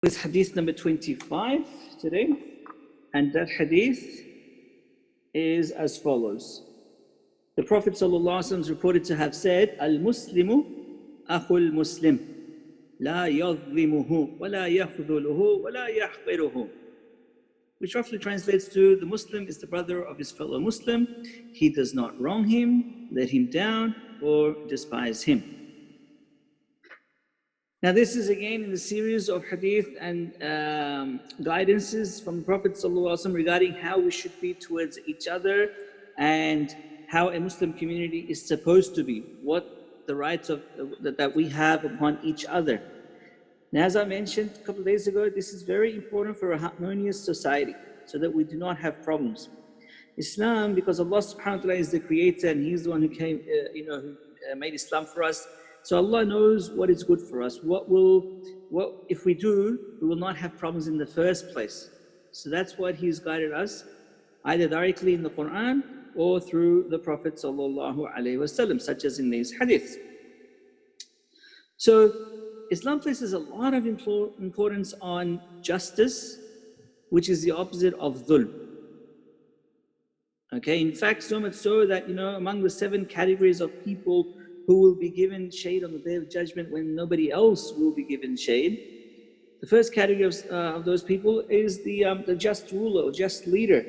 With hadith number 25 today, and that hadith is as follows. The Prophet ﷺ is reported to have said, Al-Muslimu akhul Muslim, la yadhlimuhu, wa la yakhdhuluhu, wa la yahqiruhu. Which roughly translates to, the Muslim is the brother of his fellow Muslim, he does not wrong him, let him down, or despise him. Now this is again in the series of hadith and guidances from the Prophet ﷺ regarding how we should be towards each other and how a Muslim community is supposed to be, what the rights of that we have upon each other. Now, as I mentioned a couple of days ago, this is very important for a harmonious society so that we do not have problems. Islam, because Allah subhanahu wa ta'ala is the creator and He's the one who came, who made Islam for us. So Allah knows what is good for us. What if we do, we will not have problems in the first place. So that's what He's guided us, either directly in the Quran or through the Prophet ﷺ, such as in these hadiths. So Islam places a lot of importance on justice, which is the opposite of dhulm. Okay, in fact, so much so that, among the 7 categories of people who will be given shade on the Day of Judgment when nobody else will be given shade, the first category of those people is the just ruler or just leader,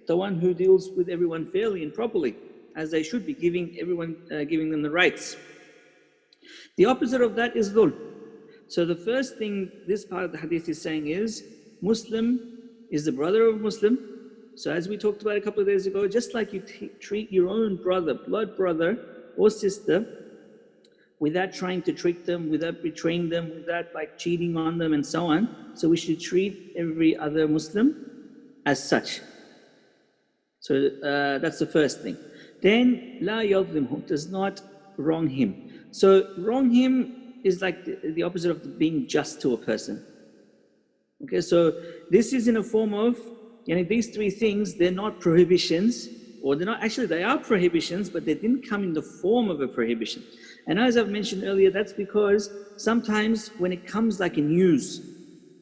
the one who deals with everyone fairly and properly, as they should be, giving them the rights. The opposite of that is dhulm. So the first thing this part of the hadith is saying is, Muslim is the brother of Muslim. So as we talked about a couple of days ago, just like you treat your own brother, blood brother or sister, without trying to trick them, without betraying them, without cheating on them and so on. So we should treat every other Muslim as such. So that's the first thing. Then, la yadhlimhu, does not wrong him. So wrong him is like the opposite of being just to a person. Okay, so this is in a form of, these 3 things, they're not prohibitions, or they're not, actually they are prohibitions, but they didn't come in the form of a prohibition. And as I've mentioned earlier, that's because sometimes when it comes like a news,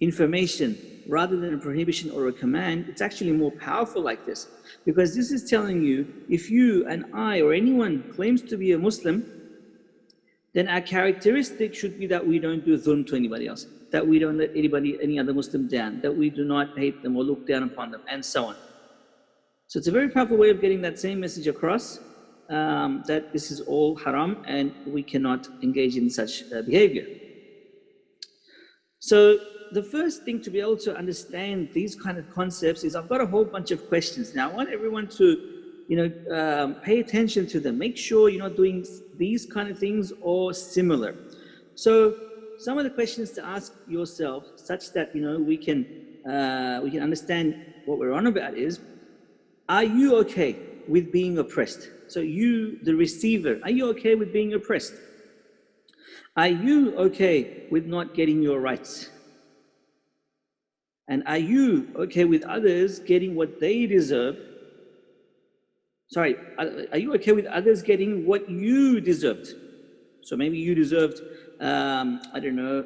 information, rather than a prohibition or a command, it's actually more powerful like this. Because this is telling you, if you and I or anyone claims to be a Muslim, then our characteristic should be that we don't do dhulm to anybody else, that we don't let any other Muslim down, that we do not hate them or look down upon them, and so on. So it's a very powerful way of getting that same message across, that this is all haram and we cannot engage in such behavior. So the first thing to be able to understand these kind of concepts is, I've got a whole bunch of questions. Now I want everyone to pay attention to them. Make sure you're not doing these kind of things or similar. So some of the questions to ask yourself, such that we can understand what we're on about, is, are you okay with being oppressed? So you, the receiver, are you okay with being oppressed? Are you okay with not getting your rights? And are you okay with others getting what they deserve? Sorry, are you okay with others getting what you deserved? So maybe you deserved, I don't know,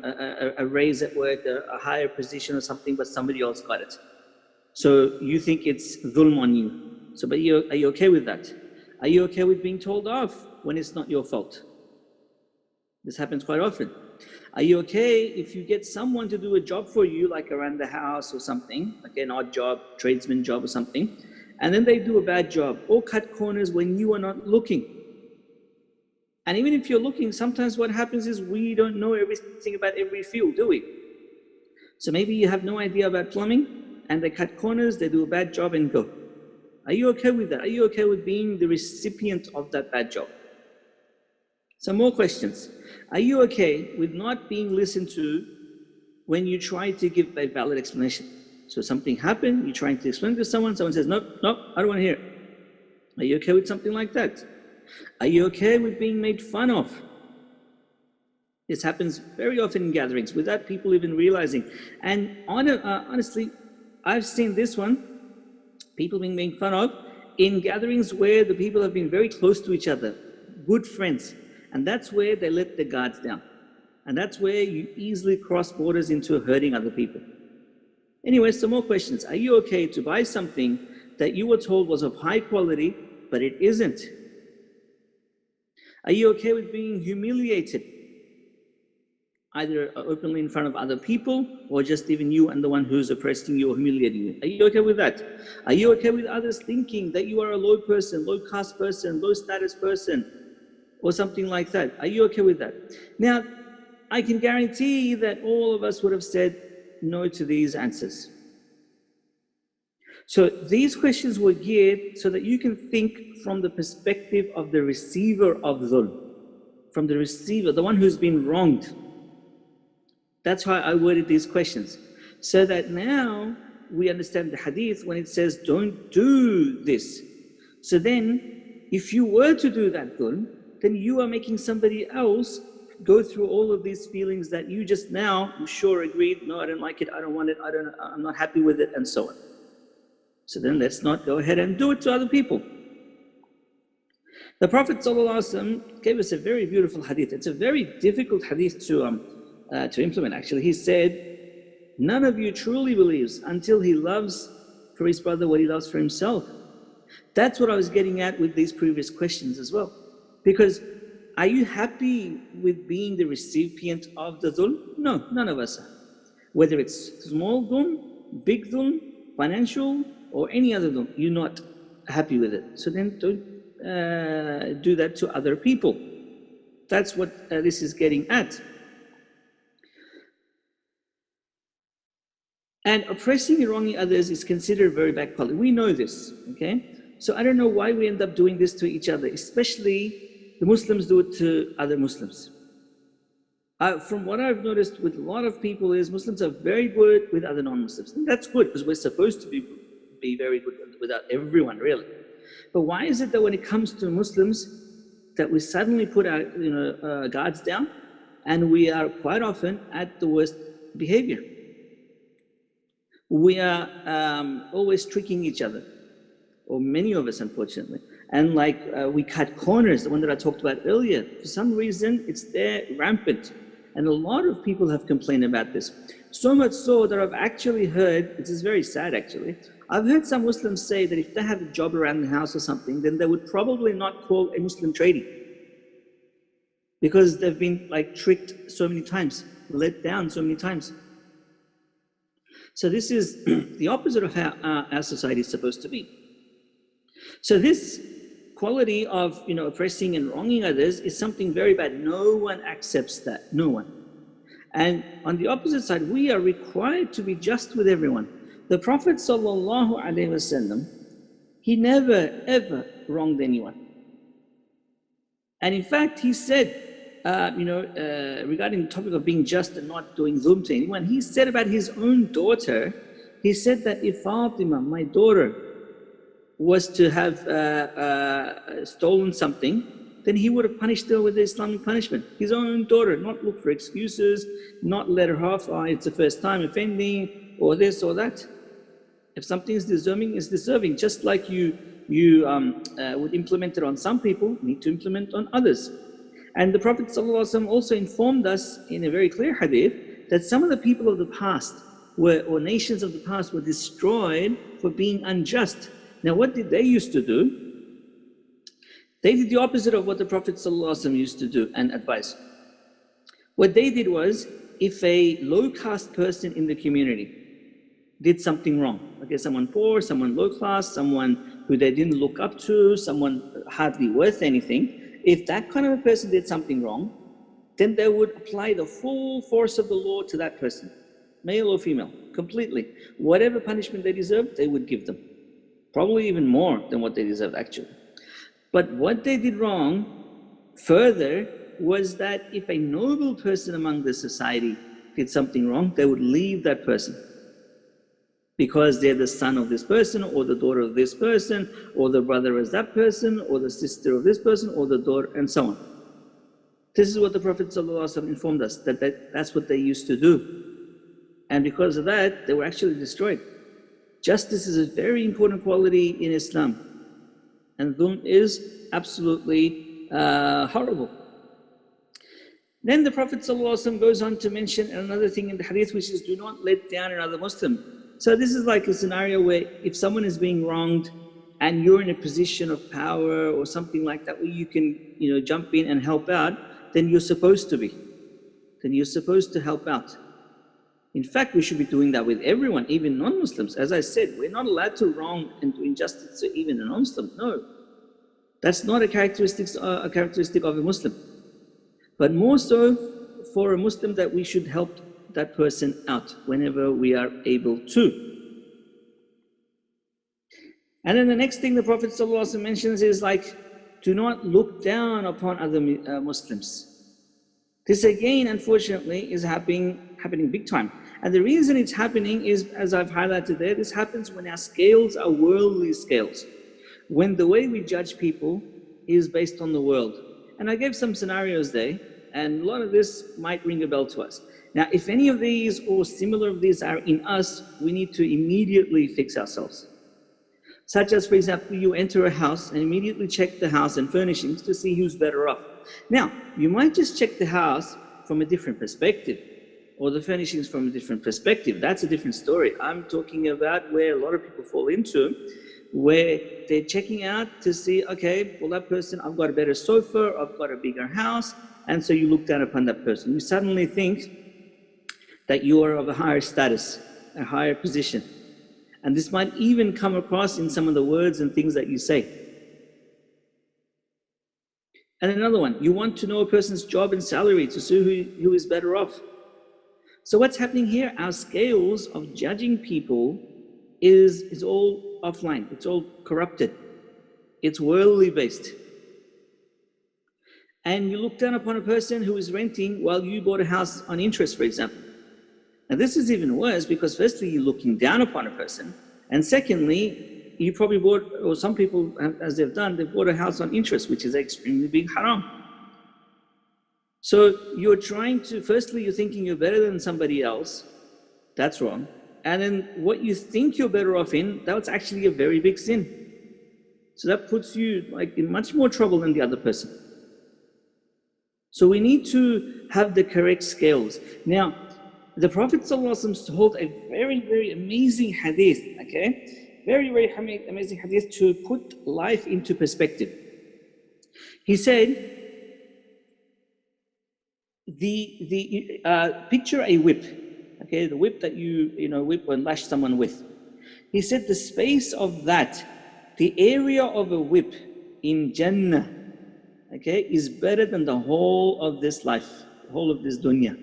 a raise at work, a higher position or something, but somebody else got it. So you think it's dhulm on you. So, but are you okay with that? Are you okay with being told off when it's not your fault? This happens quite often. Are you okay if you get someone to do a job for you, like around the house or something, like an odd job, tradesman job or something, and then they do a bad job or cut corners when you are not looking? And even if you're looking, sometimes what happens is we don't know everything about every field, do we? So maybe you have no idea about plumbing and they cut corners, they do a bad job and go. Are you okay with that? Are you okay with being the recipient of that bad job? Some more questions. Are you okay with not being listened to when you try to give a valid explanation? So something happened, you're trying to explain to someone says, nope, I don't want to hear it. Are you okay with something like that? Are you okay with being made fun of? This happens very often in gatherings without people even realizing. And honestly, I've seen this one, people being made fun of in gatherings where the people have been very close to each other, good friends, and that's where they let the guards down. And that's where you easily cross borders into hurting other people. Anyway, some more questions. Are you okay to buy something that you were told was of high quality, but it isn't? Are you okay with being humiliated, either openly in front of other people or just even you and the one who's oppressing you or humiliating you? Are you okay with that? Are you okay with others thinking that you are a low person, low caste person, low status person, or something like that? Are you okay with that? Now, I can guarantee that all of us would have said no to these answers. So these questions were geared so that you can think from the perspective of the receiver of dhulm, from the receiver, the one who's been wronged. That's how I worded these questions, so that now we understand the hadith when it says, don't do this. So then, if you were to do that dhulm, then you are making somebody else go through all of these feelings that you just now, I'm sure, agreed, no, I don't like it, I don't want it, I'm not happy with it, and so on. So then let's not go ahead and do it to other people. The Prophet ﷺ gave us a very beautiful hadith. It's a very difficult hadith to implement, actually. He said, none of you truly believes until he loves for his brother what he loves for himself. That's what I was getting at with these previous questions as well. Because are you happy with being the recipient of the dhulm? No, none of us are. Whether it's small dhulm, big dhulm, financial, or any other dhulm, you're not happy with it. So then don't do that to other people. That's what this is getting at. And oppressing and wronging others is considered very bad quality. We know this, okay? So I don't know why we end up doing this to each other, especially the Muslims do it to other Muslims. From what I've noticed with a lot of people is Muslims are very good with other non-Muslims. And that's good, because we're supposed to be very good with everyone, really. But why is it that when it comes to Muslims that we suddenly put our guards down and we are quite often at the worst behavior? We are always tricking each other, or many of us, unfortunately. And we cut corners, the one that I talked about earlier. For some reason, it's there rampant. And a lot of people have complained about this. So much so that I've actually heard, this is very sad actually, I've heard some Muslims say that if they have a job around the house or something, then they would probably not call a Muslim tradie, because they've been tricked so many times, let down so many times. So this is the opposite of how our society is supposed to be. So this quality of oppressing and wronging others is something very bad. No one accepts that, no one. And on the opposite side, we are required to be just with everyone. The Prophet ﷺ, he never ever wronged anyone. And in fact, he said, regarding the topic of being just and not doing dhulm to anyone, he said about his own daughter, he said that if Fatima, my daughter, was to have stolen something, then he would have punished her with the Islamic punishment. His own daughter, not look for excuses, not let her off, it's the first time offending, or this or that. If something is deserving, it's deserving. Just like you would implement it on some people, need to implement on others. And the Prophet ﷺ also informed us in a very clear hadith that some of the people of the past or nations of the past were destroyed for being unjust. Now, what did they used to do? They did the opposite of what the Prophet ﷺ used to do and advise. What they did was, if a low caste person in the community did something wrong, okay, someone poor, someone low class, someone who they didn't look up to, someone hardly worth anything, if that kind of a person did something wrong, then they would apply the full force of the law to that person, male or female, completely. Whatever punishment they deserved, they would give them. Probably even more than what they deserved, actually. But what they did wrong further was that if a noble person among the society did something wrong, they would leave that person, because they're the son of this person, or the daughter of this person, or the brother of that person, or the sister of this person, or the daughter, and so on. This is what the Prophet ﷺ informed us, that's what they used to do. And because of that, they were actually destroyed. Justice is a very important quality in Islam. And dhulm is absolutely horrible. Then the Prophet ﷺ goes on to mention another thing in the hadith, which is do not let down another Muslim. So this is like a scenario where if someone is being wronged and you're in a position of power or something like that where you can, jump in and help out, then you're supposed to be. Then you're supposed to help out. In fact, we should be doing that with everyone, even non-Muslims. As I said, we're not allowed to wrong and do injustice to even a non-Muslim. No, that's not a characteristic of a Muslim. But more so for a Muslim, that we should help that person out whenever we are able to. And then the next thing the Prophet ﷺ mentions is do not look down upon other Muslims. This again, unfortunately, is happening big time. And the reason it's happening is, as I've highlighted there, this happens when our scales are worldly scales. When the way we judge people is based on the world. And I gave some scenarios there, and a lot of this might ring a bell to us. Now, if any of these or similar of these are in us, we need to immediately fix ourselves. Such as, for example, you enter a house and immediately check the house and furnishings to see who's better off. Now, you might just check the house from a different perspective, or the furnishings from a different perspective. That's a different story. I'm talking about where a lot of people fall into, where they're checking out to see, okay, well, that person, I've got a better sofa, I've got a bigger house, and so you look down upon that person. You suddenly think that you are of a higher status, a higher position. And this might even come across in some of the words and things that you say. And another one, you want to know a person's job and salary to see who is better off. So what's happening here? Our scales of judging people is all offline. It's all corrupted. It's worldly based. And you look down upon a person who is renting while you bought a house on interest, for example. Now this is even worse because firstly, you're looking down upon a person. And secondly, you probably bought, or some people, as they've done, they've bought a house on interest, which is an extremely big haram. So you're trying to, firstly, you're thinking you're better than somebody else. That's wrong. And then what you think you're better off in, that's actually a very big sin. So that puts you in much more trouble than the other person. So we need to have the correct scales. Now, the Prophet ﷺ told a very, very amazing hadith, okay? Very, very amazing hadith to put life into perspective. He said, picture a whip, okay? The whip that you whip and lash someone with. He said the space of that, the area of a whip in Jannah, okay, is better than the whole of this life, the whole of this dunya.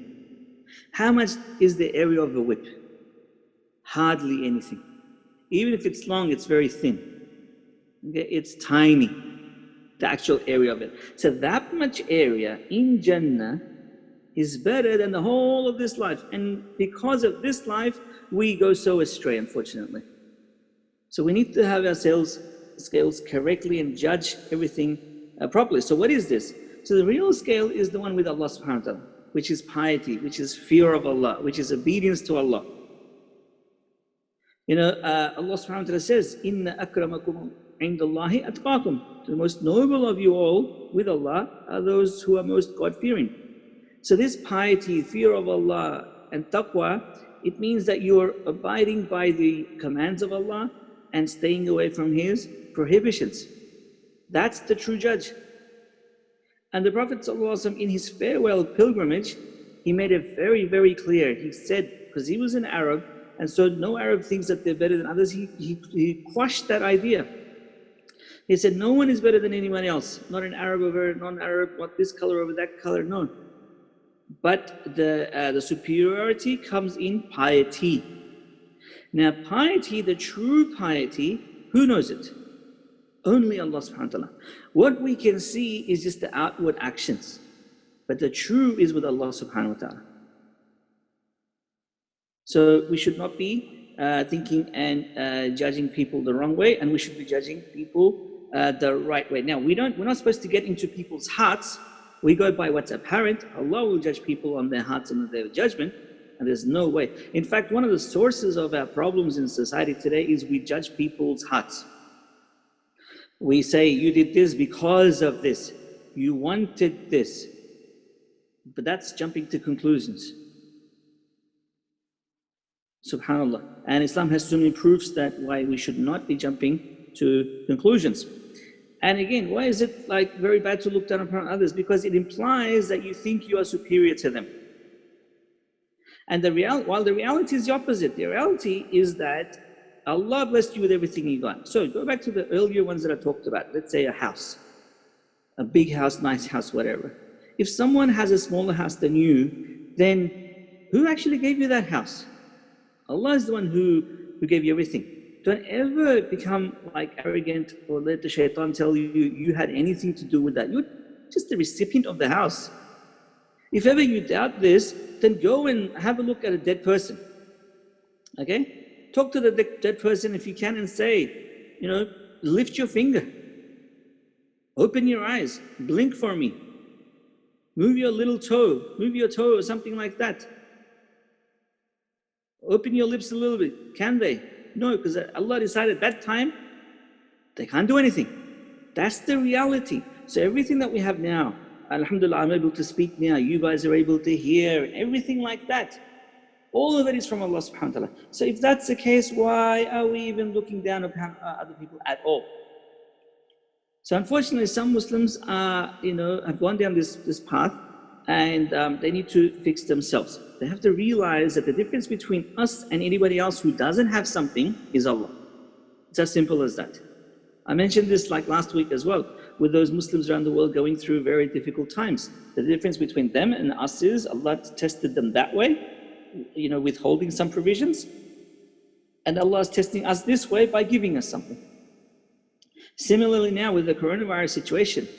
How much is the area of a whip? Hardly anything. Even if it's long, it's very thin. Okay? It's tiny, the actual area of it. So that much area in Jannah is better than the whole of this life. And because of this life, we go so astray, unfortunately. So we need to have our scales correctly and judge everything properly. So what is this? So the real scale is the one with Allah subhanahu wa ta'ala, which is piety, which is fear of Allah, which is obedience to Allah. Allah subhanahu wa ta'ala says, Inna akramakum indallahi atqakum. The most noble of you all with Allah are those who are most God-fearing. So this piety, fear of Allah and taqwa, it means that you're abiding by the commands of Allah and staying away from His prohibitions. That's the true judge. And the Prophet ﷺ, in his farewell pilgrimage, he made it very, very clear. He said, because he was an Arab, and so no Arab thinks that they're better than others, he quashed that idea. He said, no one is better than anyone else. Not an Arab over non-Arab, not this color over that color, no. But the superiority comes in piety. Now piety, the true piety, who knows it? Only Allah subhanahu wa ta'ala. What we can see is just the outward actions, but the true is with Allah subhanahu wa ta'ala. So we should not be thinking and judging people the wrong way, and we should be judging people the right way. Now we're not supposed to get into people's hearts. We go by what's apparent. Allah will judge people on their hearts and on their judgment, and there's no way. In fact, one of the sources of our problems in society today is we judge people's hearts. We say, you did this because of this. You wanted this. But that's jumping to conclusions. Subhanallah. And Islam has so many proofs that why we should not be jumping to conclusions. And again, why is it like very bad to look down upon others? Because it implies that you think you are superior to them. And while the reality is the opposite. The reality is that Allah blessed you with everything you got. So go back to the earlier ones that I talked about. Let's say a house, a big house, nice house, whatever. If someone has a smaller house than you, then who actually gave you that house? Allah is the one who gave you everything. Don't ever become like arrogant or let the shaitan tell you you had anything to do with that. You're just the recipient of the house. If ever you doubt this, then go and have a look at a dead person. Okay? Talk to the dead person if you can and say, lift your finger, open your eyes, blink for me, move your little toe, move your toe or something like that. Open your lips a little bit. Can they? No, because Allah decided that time they can't do anything. That's the reality. So everything that we have now, alhamdulillah, I'm able to speak now, you guys are able to hear, everything like that. All of it is from Allah subhanahu wa ta'ala. So if that's the case, why are we even looking down upon other people at all? So unfortunately, some Muslims are, have gone down this path, and they need to fix themselves. They have to realize that the difference between us and anybody else who doesn't have something is Allah. It's as simple as that. I mentioned this like last week as well, with those Muslims around the world going through very difficult times. The difference between them and us is Allah tested them that way, withholding some provisions, and Allah is testing us this way by giving us something. Similarly now with the coronavirus situation,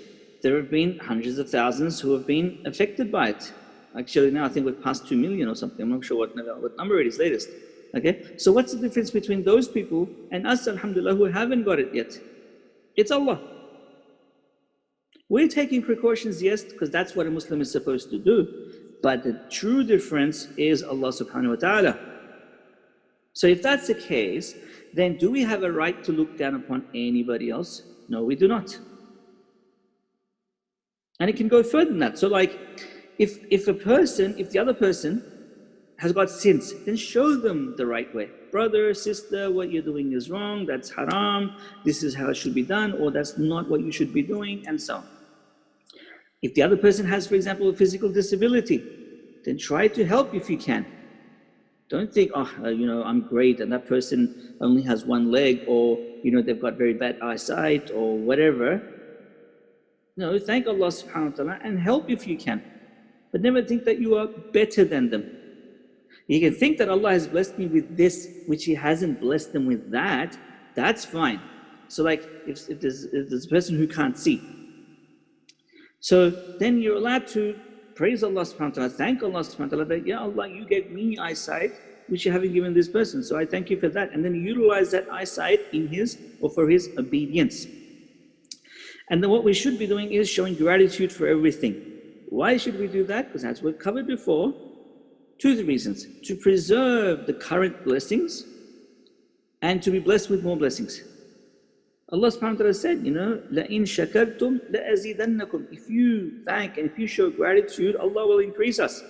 there have been hundreds of thousands who have been affected by it. Actually now I think we're past 2 million or something. I'm not sure what number it is latest. Okay, so what's the difference between those people and us, alhamdulillah, who haven't got it yet? It's Allah. We're taking precautions, yes, because that's what a Muslim is supposed to do. But the true difference is Allah subhanahu wa ta'ala. So if that's the case, then do we have a right to look down upon anybody else? No, we do not. And it can go further than that. So like, if the other person has got sins, then show them the right way. Brother, sister, what you're doing is wrong, that's haram, this is how it should be done, or that's not what you should be doing, and so on. If the other person has, for example, a physical disability, then try to help if you can. Don't think, I'm great and that person only has one leg, or they've got very bad eyesight or whatever. No, thank Allah subhanahu wa ta'ala and help if you can. But never think that you are better than them. You can think that Allah has blessed me with this, which He hasn't blessed them with that, that's fine. So like if there's a person who can't see, so then you're allowed to praise Allah subhanahu wa ta'ala, thank Allah subhanahu wa ta'ala that, Ya Allah, you gave me eyesight, which you haven't given this person, so I thank you for that. And then utilize that eyesight in his or for his obedience. And then what we should be doing is showing gratitude for everything. Why should we do that? Because as we've covered before, two reasons: to preserve the current blessings and to be blessed with more blessings. Allah subhanahu wa ta'ala said, لَإِن شَكَرْتُمْ لَأَزِيدَنَّكُمْ. If you thank and if you show gratitude, Allah will increase us.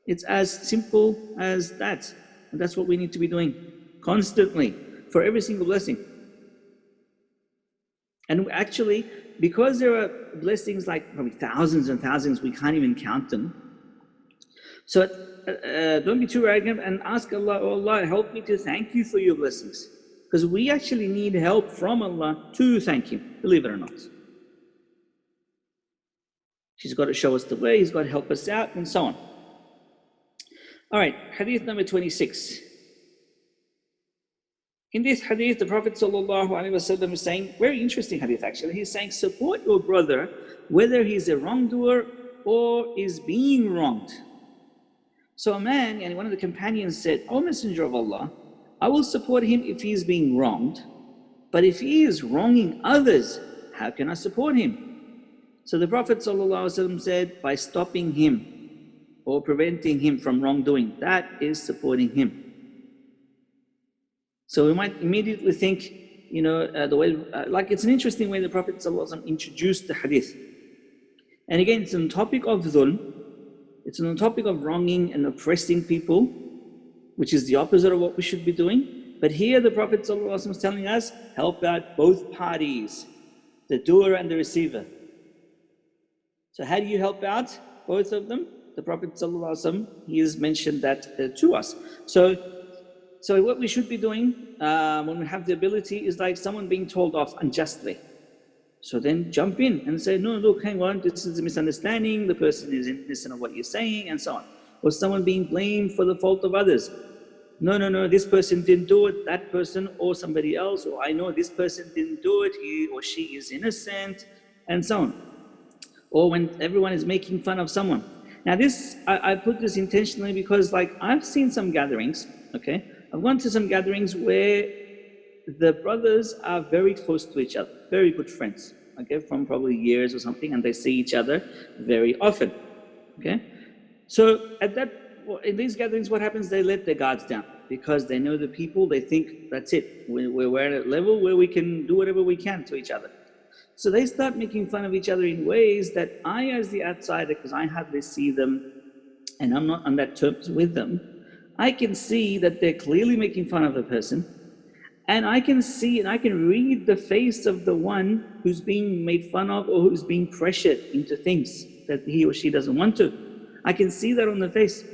It's as simple as that. And that's what we need to be doing constantly for every single blessing. And actually, because there are blessings like probably thousands and thousands, we can't even count them. So don't be too arrogant and ask Allah, oh Allah, help me to thank you for your blessings. Because we actually need help from Allah to thank Him, believe it or not. He's got to show us the way, He's got to help us out, and so on. All right, hadith number 26. In this hadith, the Prophet ﷺ is saying, very interesting hadith actually, he's saying, support your brother whether he's a wrongdoer or is being wronged. So a man, and one of the companions said, O Messenger of Allah, I will support him if he is being wronged, but if he is wronging others, how can I support him? So the Prophet ﷺ said, by stopping him or preventing him from wrongdoing, that is supporting him. So we might immediately think, the way, like it's an interesting way the Prophet ﷺ introduced the hadith. And again, it's on the topic of dhulm, it's on the topic of wronging and oppressing people, which is the opposite of what we should be doing. But here the Prophet ﷺ is telling us, help out both parties, the doer and the receiver. So how do you help out both of them? The Prophet ﷺ, he has mentioned that to us. So what we should be doing when we have the ability is like someone being told off unjustly. So then jump in and say, no, look, hang on, this is a misunderstanding, the person is innocent of what you're saying, and so on. Or someone being blamed for the fault of others. No, this person didn't do it, that person or somebody else, or I know this person didn't do it, he or she is innocent, and so on. Or when everyone is making fun of someone. Now this, I put this intentionally because like I've seen some gatherings, okay? I've gone to some gatherings where the brothers are very close to each other, very good friends, okay, from probably years or something, and they see each other very often, okay? So in these gatherings, what happens? They let their guards down because they know the people, they think that's it. We're at a level where we can do whatever we can to each other. So they start making fun of each other in ways that I, as the outsider, because I hardly see them and I'm not on that terms with them, I can see that they're clearly making fun of the person. And I can see and I can read the face of the one who's being made fun of or who's being pressured into things that he or she doesn't want to. I can see that on the face.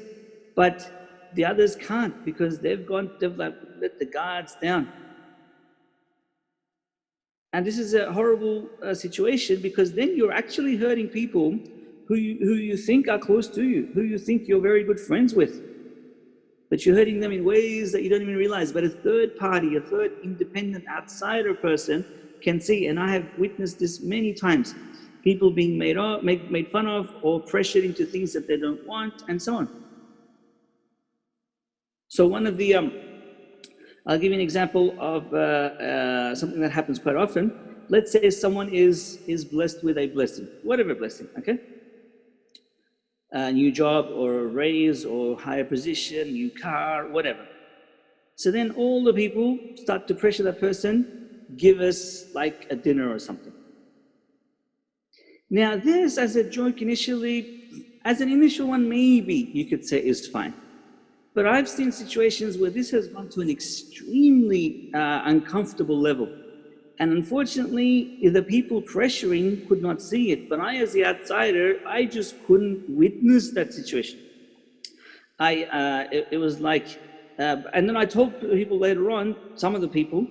But the others can't because they've let the guards down. And this is a horrible situation because then you're actually hurting people who you think are close to you, who you think you're very good friends with. But you're hurting them in ways that you don't even realize. But a third party, a third independent outsider person can see, and I have witnessed this many times, people being made fun of or pressured into things that they don't want, and so on. So one of the, I'll give you an example of something that happens quite often. Let's say someone is blessed with a blessing, whatever blessing, okay? A new job or a raise or higher position, new car, whatever. So then all the people start to pressure that person, give us like a dinner or something. Now this, as a joke initially, as an initial one, maybe you could say is fine. But I've seen situations where this has gone to an extremely uncomfortable level. And unfortunately, the people pressuring could not see it. But I, as the outsider, I just couldn't witness that situation. It was like, and then I told people later on, some of the people,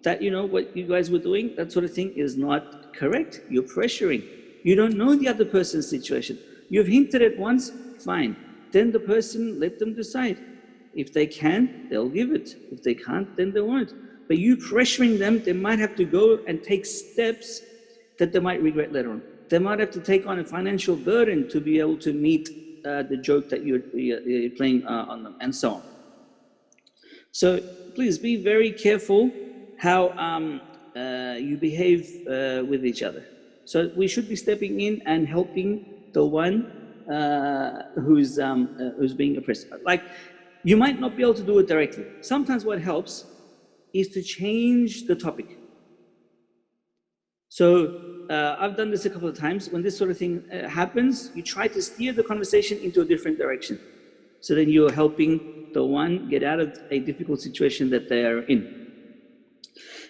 that what you guys were doing, that sort of thing is not correct. You're pressuring. You don't know the other person's situation. You've hinted at once, fine. Then the person, let them decide. If they can, they'll give it. If they can't, then they won't. But you pressuring them, they might have to go and take steps that they might regret later on. They might have to take on a financial burden to be able to meet the joke that you're playing on them, and so on. So please be very careful how you behave with each other. So we should be stepping in and helping the one who's being oppressed. Like, you might not be able to do it directly. Sometimes what helps is to change the topic. So I've done this a couple of times. When this sort of thing happens, you try to steer the conversation into a different direction. So then you're helping the one get out of a difficult situation that they are in.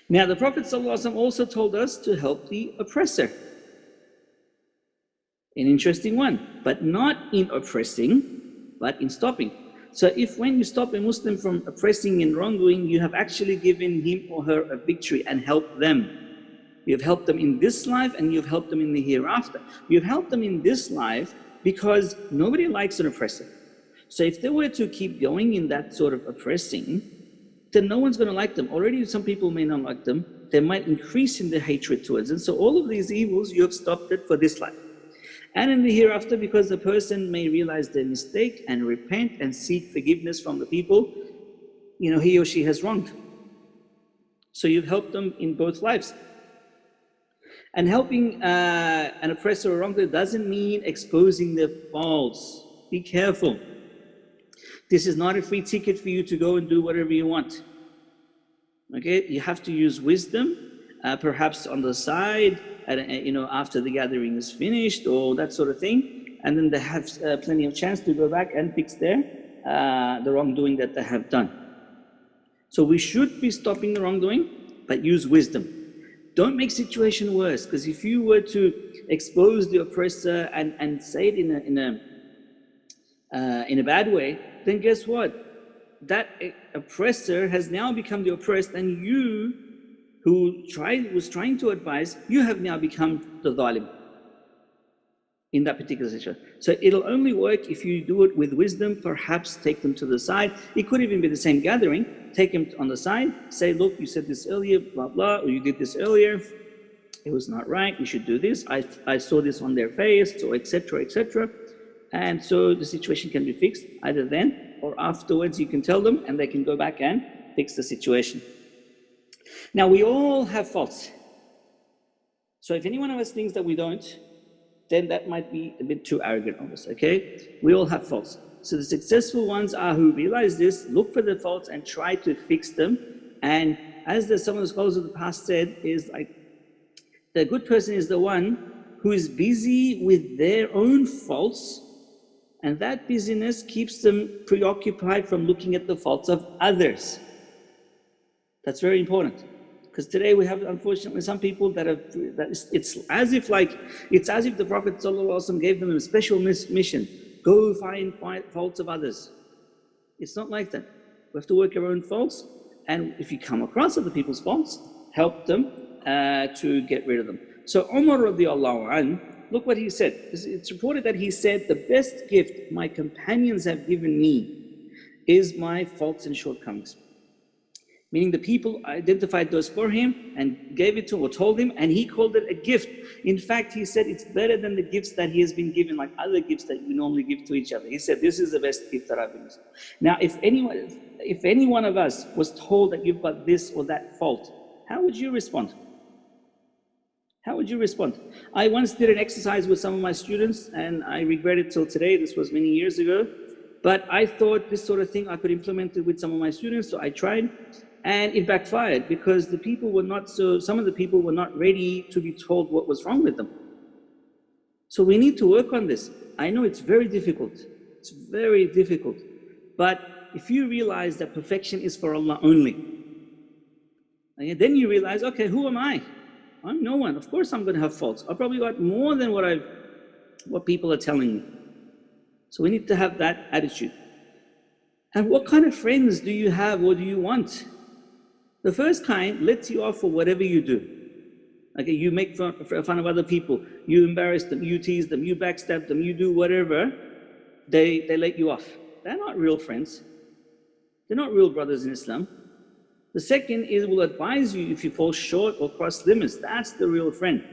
Now the Prophet ﷺ also told us to help the oppressor. An interesting one, but not in oppressing, but in stopping. So if when you stop a Muslim from oppressing and wrongdoing, you have actually given him or her a victory and helped them. You've helped them in this life and you've helped them in the hereafter. You've helped them in this life because nobody likes an oppressor. So if they were to keep going in that sort of oppressing, then no one's going to like them. Already some people may not like them. They might increase in their hatred towards them. So all of these evils, you have stopped it for this life. And in the hereafter, because the person may realize their mistake and repent and seek forgiveness from the people, he or she has wronged. So you've helped them in both lives. And helping an oppressor or wrongdoer doesn't mean exposing their faults. Be careful. This is not a free ticket for you to go and do whatever you want. Okay, you have to use wisdom, perhaps on the side, after the gathering is finished or that sort of thing, and then they have plenty of chance to go back and fix the wrongdoing that they have done. So we should be stopping the wrongdoing, but use wisdom. Don't make situation worse, because if you were to expose the oppressor and say it in a bad way, then guess what? That oppressor has now become the oppressed, and you who was trying to advise, you have now become the zalim in that particular situation. So it'll only work if you do it with wisdom. Perhaps take them to the side. It could even be the same gathering. Take them on the side, say, look, you said this earlier, blah, blah, or you did this earlier. It was not right, you should do this. I saw this on their face, or etc., etc. And so the situation can be fixed either then or afterwards. You can tell them and they can go back and fix the situation. Now, we all have faults. So if any one of us thinks that we don't, then that might be a bit too arrogant of us, okay? We all have faults. So the successful ones are who realize this, look for the faults and try to fix them. And as some of the scholars of the past said, is like, the good person is the one who is busy with their own faults, and that busyness keeps them preoccupied from looking at the faults of others. That's very important. Because today we have, unfortunately, some people it's as if the Prophet ﷺ gave them a special mission. Go find faults of others. It's not like that. We have to work our own faults, and if you come across other people's faults, help them to get rid of them. So Umar radiallahu anhu, look what he said. It's reported that he said, the best gift my companions have given me is my faults and shortcomings. Meaning the people identified those for him and gave it to him or told him, and he called it a gift. In fact, he said it's better than the gifts that he has been given, like other gifts that we normally give to each other. He said, this is the best gift that I've been given. Now, if any one of us was told that you've got this or that fault, how would you respond? How would you respond? I once did an exercise with some of my students, and I regret it till today. This was many years ago. But I thought this sort of thing I could implement it with some of my students, so I tried. And it backfired because some of the people were not ready to be told what was wrong with them. So we need to work on this. I know it's very difficult. It's very difficult. But if you realize that perfection is for Allah only, and then you realize, okay, who am I? I'm no one. Of course I'm going to have faults. I've probably got more than what people are telling me. So we need to have that attitude. And what kind of friends do you have or do you want? The first kind lets you off for whatever you do. Okay, you make fun of other people, you embarrass them, you tease them, you backstab them, you do whatever, they let you off. They're not real friends. They're not real brothers in Islam. The second is will advise you if you fall short or cross limits. That's the real friend.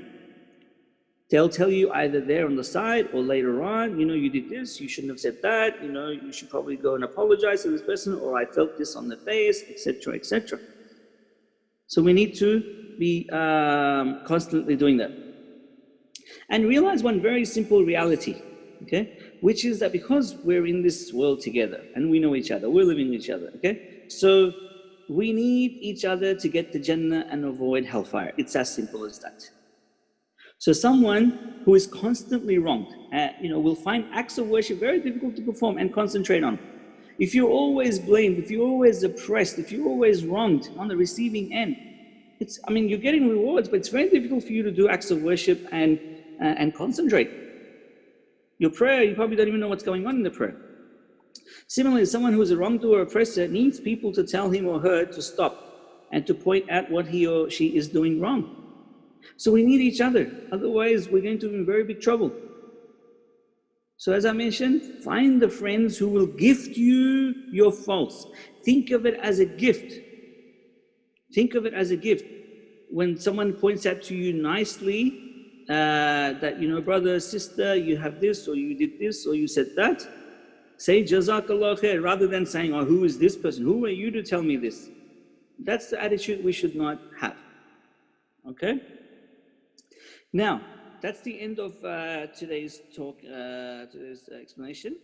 They'll tell you either there on the side or later on, you did this, you shouldn't have said that, you should probably go and apologize to this person, or I felt this on the face, etc., etc. So we need to be constantly doing that. And realize one very simple reality, okay? Which is that because we're in this world together and we know each other, we're living with each other, okay? So we need each other to get to Jannah and avoid hellfire. It's as simple as that. So someone who is constantly wronged, will find acts of worship very difficult to perform and concentrate on. If you're always blamed, if you're always oppressed, if you're always wronged on the receiving end, you're getting rewards, but it's very difficult for you to do acts of worship and concentrate. Your prayer, you probably don't even know what's going on in the prayer. Similarly, someone who is a wrongdoer or oppressor needs people to tell him or her to stop and to point out what he or she is doing wrong. So we need each other, otherwise we're going to be in very big trouble. So as I mentioned, find the friends who will gift you your faults. Think of it as a gift. Think of it as a gift. When someone points out to you nicely that, brother, sister, you have this, or you did this, or you said that, say Jazakallah khair, rather than saying, oh, who is this person? Who are you to tell me this? That's the attitude we should not have. Okay? Now, that's the end of today's talk, today's explanation.